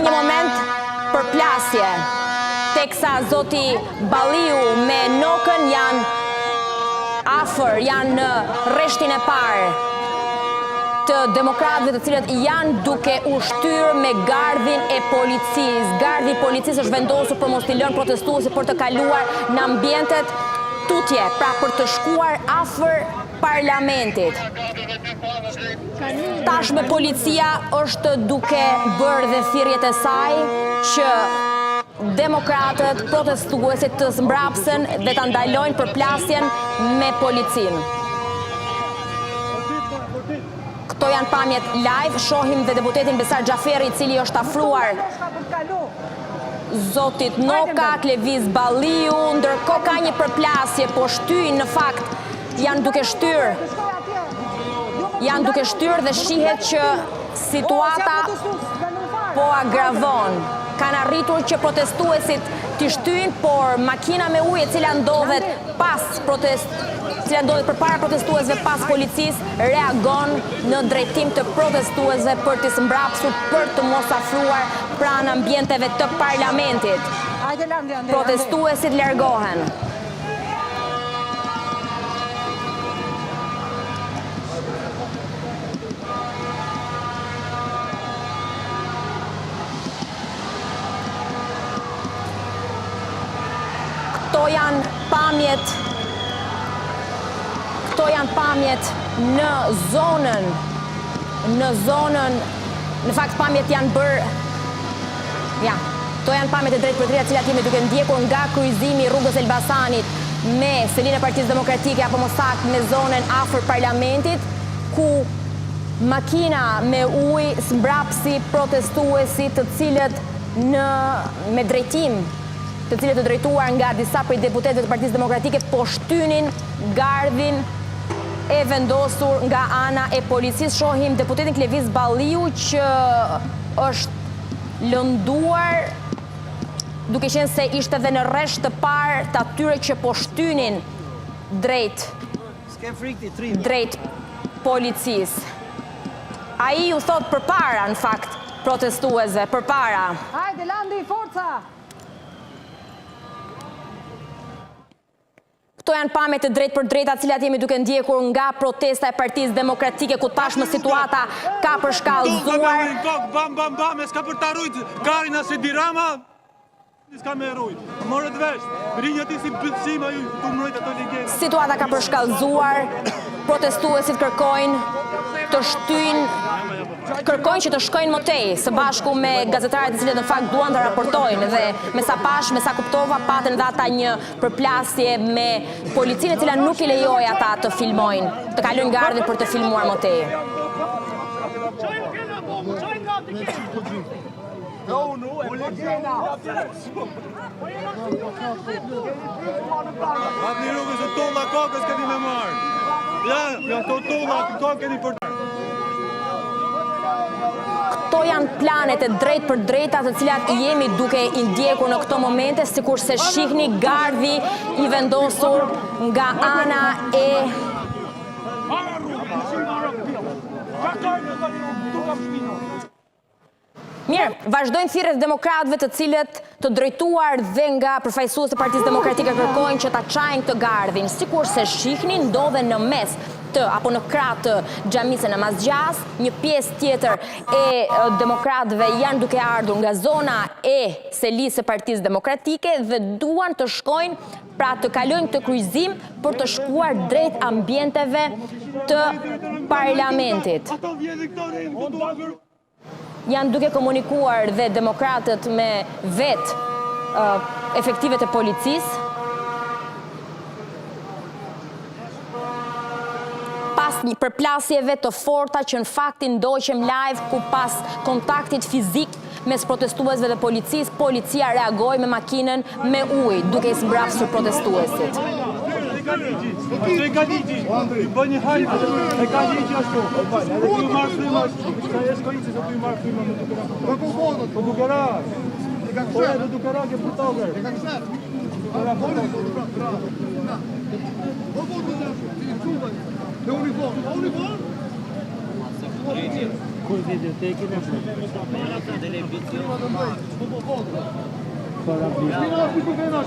kemi një moment për plasje, teksa zoti Balliu me Nokën janë afër, janë në rreshtin e parë të demokratëve, të cilët janë duke ushtyr me gardhin e policisë. Gardhi i policisë është vendosur për mos t'i lënë protestuesit për të kaluar në ambientet tutje, pra për të shkuar afër parlamentit. Tashmë policia është duke bërë dhe thirrjet e saj që demokratët, protestuesit të mbrapsën dhe të ndalojnë përplasjen me policinë. Këto janë pamjet live, shohim dhe deputetin Besar Xhaferi, i cili është afruar zotit Noka, Kleviz Balliu, ndërkohë ka një përplasje, po shtyjnë në fakt janë duke shtyr dhe shihet që situata po agravon. Kanë arritur që protestuesit t'i shtyjnë, por makina me ujë e cila ndodhet përpara protestuesve pas policisë reagon në drejtim të protestuesve për t'i mbrapsur për të mos afruar pranë ambienteve të parlamentit. Protestuesit largohen. Këto janë pamjet në zonën, në fakt pamjet janë bërë, këto janë pamjet e drejtë për drejta cilat jemi duke ndjekur nga kryqëzimi rrugës Elbasanit me selinë e Partisë Demokratike apo më saktë me zonën afër parlamentit, ku makina me ujë mbrapsi protestuesit të cilët me drejtim, të cilët të drejtuar nga disa prej deputetëve të Partisë Demokratike po shtynin gardhin e vendosur nga ana e policisë. Shohim deputetin Kleviz Balliu që është lënduar duke qenë se ishte dhe në rresht të parë të atyre që po shtynin drejt policisë. Ai u thot përpara, në fakt, protestuesve, përpara. Hajde, landi, forca! Këto janë pamjet e drejtë për drejta cilat jemi duke ndjekur nga protesta e Partisë Demokratike, ku tashmë situata ka përshkallëzuar. Bam, bam, bam, s'ka për ta rujt Karina se Dirama, s'ka me rujt. Morët vesh, rinjët i si bëtsima ju të mrojt ato legjenda. Situata ka përshkallëzuar, protestuesit kërkojnë të shtyjnë, kërkojnë që të shkojnë motej, së bashku me gazetarët të cilët në fakt duan të raportojnë, dhe me sa kuptova, patën dhe ata një përplasje me policinë e cila nuk i lejoj ata të filmojnë, të kalojnë gardhin për të filmuar motej. Hapni rrugës e tolla kokës këti me marë. Ja, to tolla kokën i për... Këto janë planet e drejtë për drejta të cilat jemi duke i ndjekur në këto momente, sikur se shihni gardhi i vendosur nga ana e... Mirë, vazhdojnë thirrjet e demokratëve të cilët të drejtuar dhe nga përfaqësues të Partisë Demokratike kërkojnë që ta çajnë këtë gardhin, sikur se shihni ndodhen në mes apo në krah të xhamisë në Namazgjas, një pjesë tjetër e demokratëve janë duke ardhur nga zona e selisë së Partisë Demokratike dhe duan të shkojnë, pra të kalojnë këtë kryqëzim për të shkuar drejt ambienteve të parlamentit. Janë duke komunikuar dhe demokratët me efektivet e policisë. Pas një përplasjeve të forta që në fakt ndoqem live, ku pas kontaktit fizik mes protestuesve dhe policisë, policia reagoi me makinën me ujë, duke i mbrapsur protestuesit. E ka ligji, bë një hajde, e ka ligji ashtu. Edhe ju marrë frima, sa e shkojnë se tu marrë frima më të Po dukera, po edhe dukera ke putogër. E ka kësher. Në uniform, Kur video te kemi Shpina, ku ku kenash?